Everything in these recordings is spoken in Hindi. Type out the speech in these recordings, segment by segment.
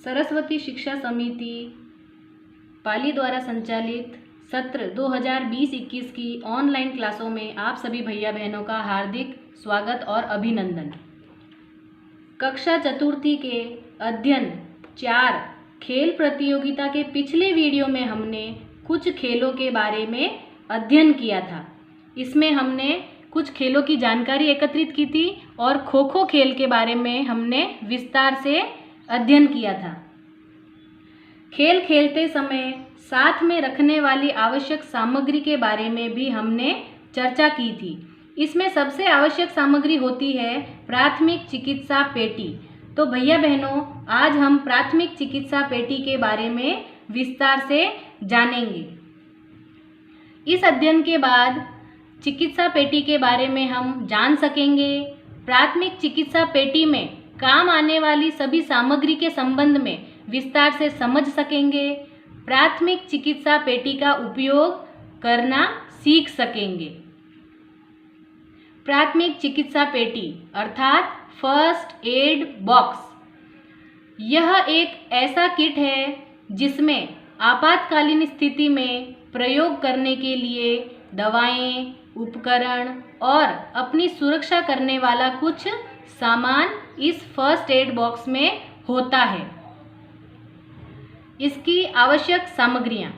सरस्वती शिक्षा समिति पाली द्वारा संचालित सत्र 2020-21 की ऑनलाइन क्लासों में आप सभी भैया बहनों का हार्दिक स्वागत और अभिनंदन। कक्षा चतुर्थी के अध्ययन 4 खेल प्रतियोगिता के पिछले वीडियो में हमने कुछ खेलों के बारे में अध्ययन किया था। इसमें हमने कुछ खेलों की जानकारी एकत्रित की थी और खो खो खेल के बारे में हमने विस्तार से अध्ययन किया था। खेल खेलते समय साथ में रखने वाली आवश्यक सामग्री के बारे में भी हमने चर्चा की थी। इसमें सबसे आवश्यक सामग्री होती है प्राथमिक चिकित्सा पेटी। तो भैया बहनों, आज हम प्राथमिक चिकित्सा पेटी के बारे में विस्तार से जानेंगे। इस अध्ययन के बाद चिकित्सा पेटी के बारे में हम जान सकेंगे। प्राथमिक चिकित्सा पेटी में काम आने वाली सभी सामग्री के संबंध में विस्तार से समझ सकेंगे। प्राथमिक चिकित्सा पेटी का उपयोग करना सीख सकेंगे। प्राथमिक चिकित्सा पेटी अर्थात फर्स्ट एड बॉक्स, यह एक ऐसा किट है जिसमें आपातकालीन स्थिति में प्रयोग करने के लिए दवाएं, उपकरण और अपनी सुरक्षा करने वाला कुछ सामान इस फर्स्ट एड बॉक्स में होता है। इसकी आवश्यक सामग्रियां,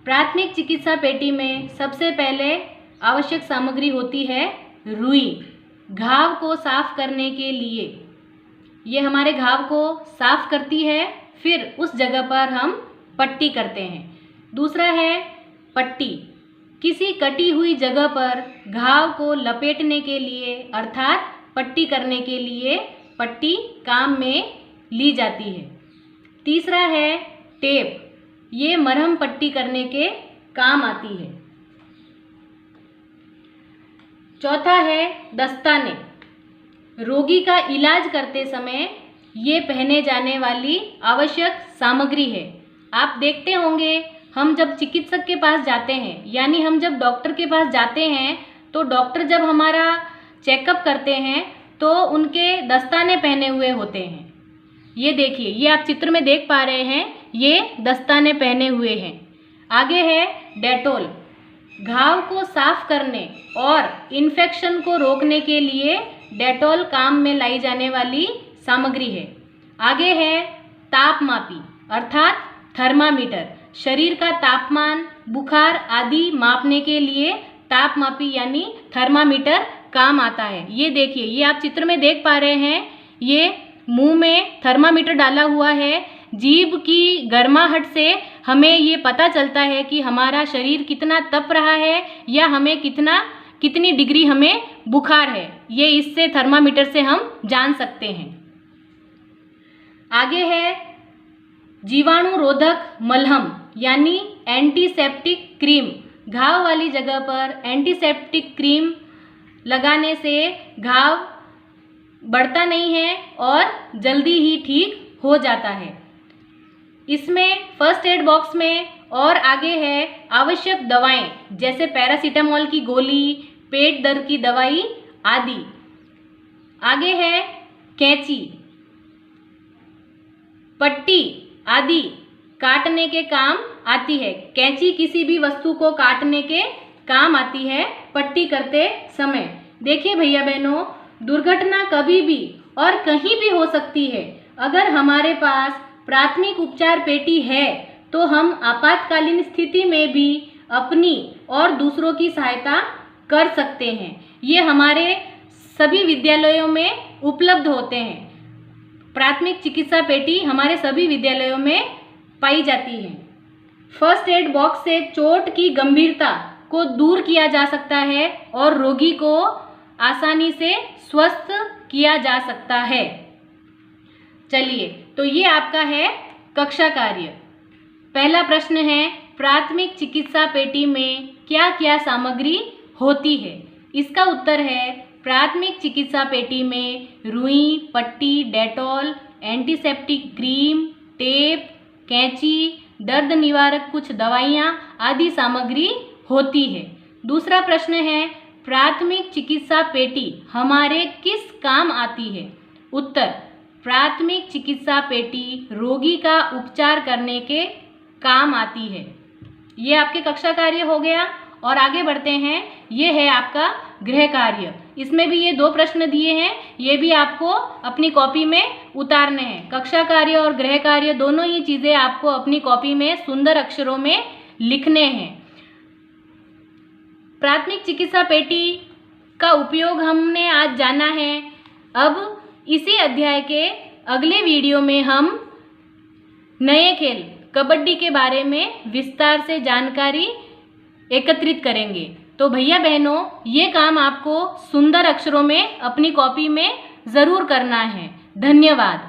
प्राथमिक चिकित्सा पेटी में सबसे पहले आवश्यक सामग्री होती है रुई। घाव को साफ करने के लिए ये हमारे घाव को साफ करती है, फिर उस जगह पर हम पट्टी करते हैं। दूसरा है पट्टी। किसी कटी हुई जगह पर घाव को लपेटने के लिए अर्थात पट्टी करने के लिए पट्टी काम में ली जाती है। तीसरा है टेप। ये मरहम पट्टी करने के काम आती है। चौथा है दस्ताने। रोगी का इलाज करते समय ये पहने जाने वाली आवश्यक सामग्री है। आप देखते होंगे, हम जब चिकित्सक के पास जाते हैं, यानी हम जब डॉक्टर के पास जाते हैं, तो डॉक्टर जब हमारा चेकअप करते हैं तो उनके दस्ताने पहने हुए होते हैं। ये देखिए, ये आप चित्र में देख पा रहे हैं, ये दस्ताने पहने हुए हैं। आगे है डेटॉल। घाव को साफ करने और इन्फेक्शन को रोकने के लिए डेटॉल काम में लाई जाने वाली सामग्री है। आगे है तापमापी अर्थात थर्मामीटर। शरीर का तापमान, बुखार आदि मापने के लिए तापमापी यानी थर्मामीटर काम आता है। ये देखिए, ये आप चित्र में देख पा रहे हैं, ये मुंह में थर्मामीटर डाला हुआ है। जीभ की गर्माहट से हमें ये पता चलता है कि हमारा शरीर कितना तप रहा है या हमें कितनी डिग्री हमें बुखार है। ये इससे थर्मामीटर से हम जान सकते हैं। आगे है जीवाणु रोधक मलहम यानी एंटीसेप्टिक क्रीम। घाव वाली जगह पर एंटीसेप्टिक क्रीम लगाने से घाव बढ़ता नहीं है और जल्दी ही ठीक हो जाता है। इसमें फर्स्ट एड बॉक्स में और आगे है आवश्यक दवाएं, जैसे पैरासीटामोल की गोली, पेट दर्द की दवाई आदि। आगे है कैंची, पट्टी आदि काटने के काम आती है। कैंची किसी भी वस्तु को काटने के काम आती है पट्टी करते समय। देखिए भैया बहनों, दुर्घटना कभी भी और कहीं भी हो सकती है। अगर हमारे पास प्राथमिक उपचार पेटी है तो हम आपातकालीन स्थिति में भी अपनी और दूसरों की सहायता कर सकते हैं। ये हमारे सभी विद्यालयों में उपलब्ध होते हैं। प्राथमिक चिकित्सा पेटी हमारे सभी विद्यालयों में पाई जाती है। फर्स्ट एड बॉक्स से चोट की गंभीरता को दूर किया जा सकता है और रोगी को आसानी से स्वस्थ किया जा सकता है। चलिए, तो ये आपका है कक्षा कार्य। पहला प्रश्न है, प्राथमिक चिकित्सा पेटी में क्या क्या सामग्री होती है? इसका उत्तर है प्राथमिक चिकित्सा पेटी में रुई, पट्टी, डेटॉल, एंटीसेप्टिक क्रीम, टेप, कैंची, दर्द निवारक कुछ दवाइयाँ आदि सामग्री होती है। दूसरा प्रश्न है, प्राथमिक चिकित्सा पेटी हमारे किस काम आती है? उत्तर, प्राथमिक चिकित्सा पेटी रोगी का उपचार करने के काम आती है। ये आपके कक्षा कार्य हो गया। और आगे बढ़ते हैं, ये है आपका गृह कार्य। इसमें भी ये 2 प्रश्न दिए हैं, ये भी आपको अपनी कॉपी में उतारने हैं। कक्षा कार्य और गृह कार्य दोनों ही चीज़ें आपको अपनी कॉपी में सुंदर अक्षरों में लिखने हैं। प्राथमिक चिकित्सा पेटी का उपयोग हमने आज जाना है। अब इसी अध्याय के अगले वीडियो में हम नए खेल कबड्डी के बारे में विस्तार से जानकारी एकत्रित करेंगे। तो भैया बहनों, ये काम आपको सुंदर अक्षरों में अपनी कॉपी में ज़रूर करना है। धन्यवाद।